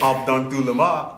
abdan tuluma.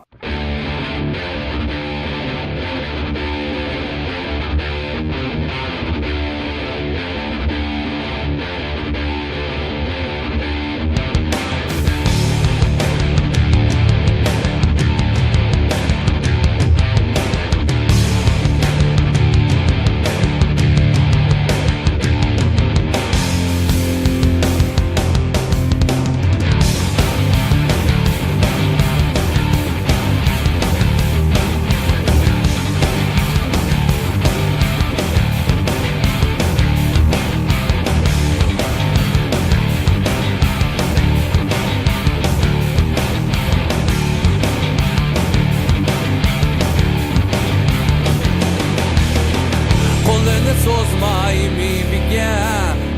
Sozmay mimiga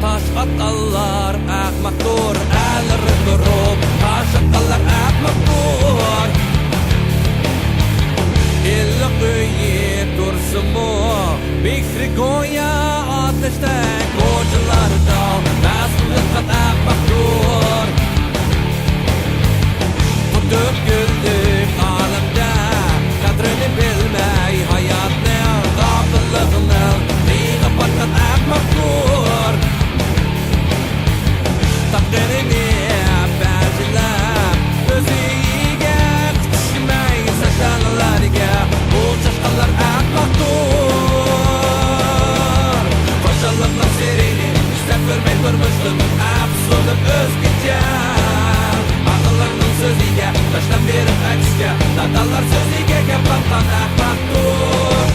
taş atallar akmaktur elri durup taş atallar akmaktur illa köyü dursumu bikri goya ateşte kocalar dal mesuliyet kat akmaktur bu döküldük alemde kadrini bilmey hayat ne kapıllığını Patkan akmaktur Takdirini bäziler Özüge kütüşmeyi saçanlarga Bu çaşkalar akmaktur Koşallıkla serini İstep görmek durmuştun Afsunup özgüce Akıllarının sözüge Taştan verip ekske Dadallar sözüge Patkan akmaktur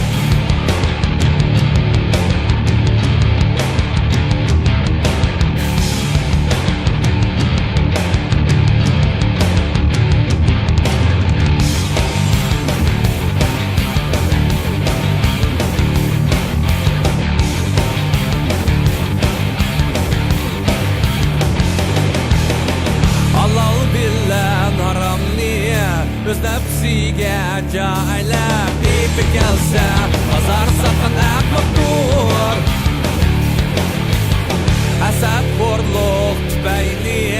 Öz nefsiga jaylab ipi kelsa Azar sakın akmaktur Asab korluq tüpeyli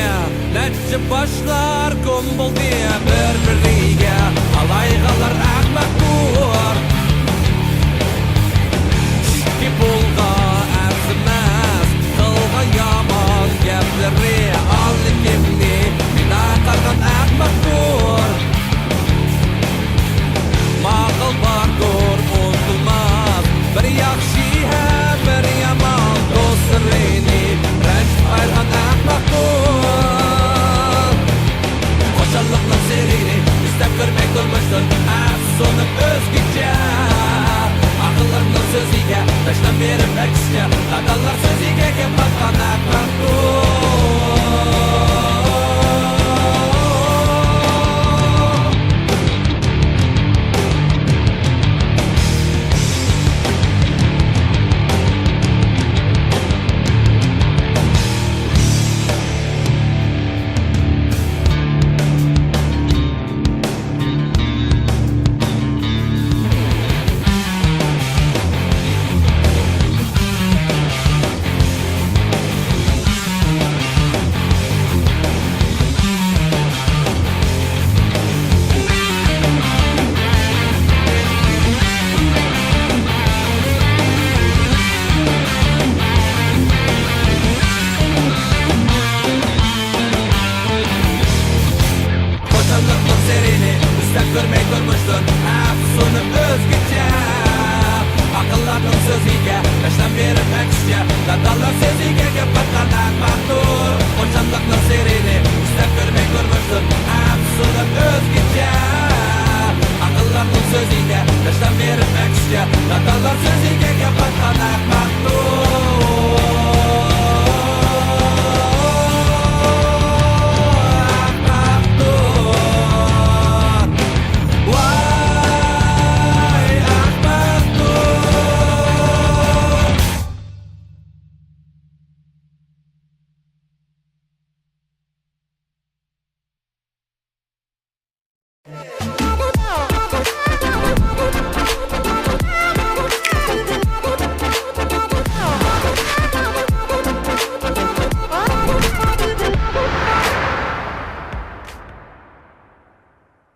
Netçi başlar kum buldu Bir-biriga Alaygalar akmaktur Şiki bulga erzimez Kılga yaman gepleri Allı kimni Mina kargan akmaktur Maqıl bardur unutulmaz Bir yaxshi hem bir yaman dostlarını Renç ayran akmaktur Koşallıkla serini istep görmek durmuştur Afsunup özgüce Akıllarının sözüge Taştan verip ekşe Dadallar sözüge Patkan akmaktur Görmek durmuştur Afsunup özgüce Akıllarının sözüge Taştan verip ekşe Dadallar sözüge Patkan akmaktur Koçanlıkla serini İstep görmek durmuştur Afsunup özgüce Akıllarının sözüge Taştan verip ekşe Dadallar sözüge Patkan akmaktur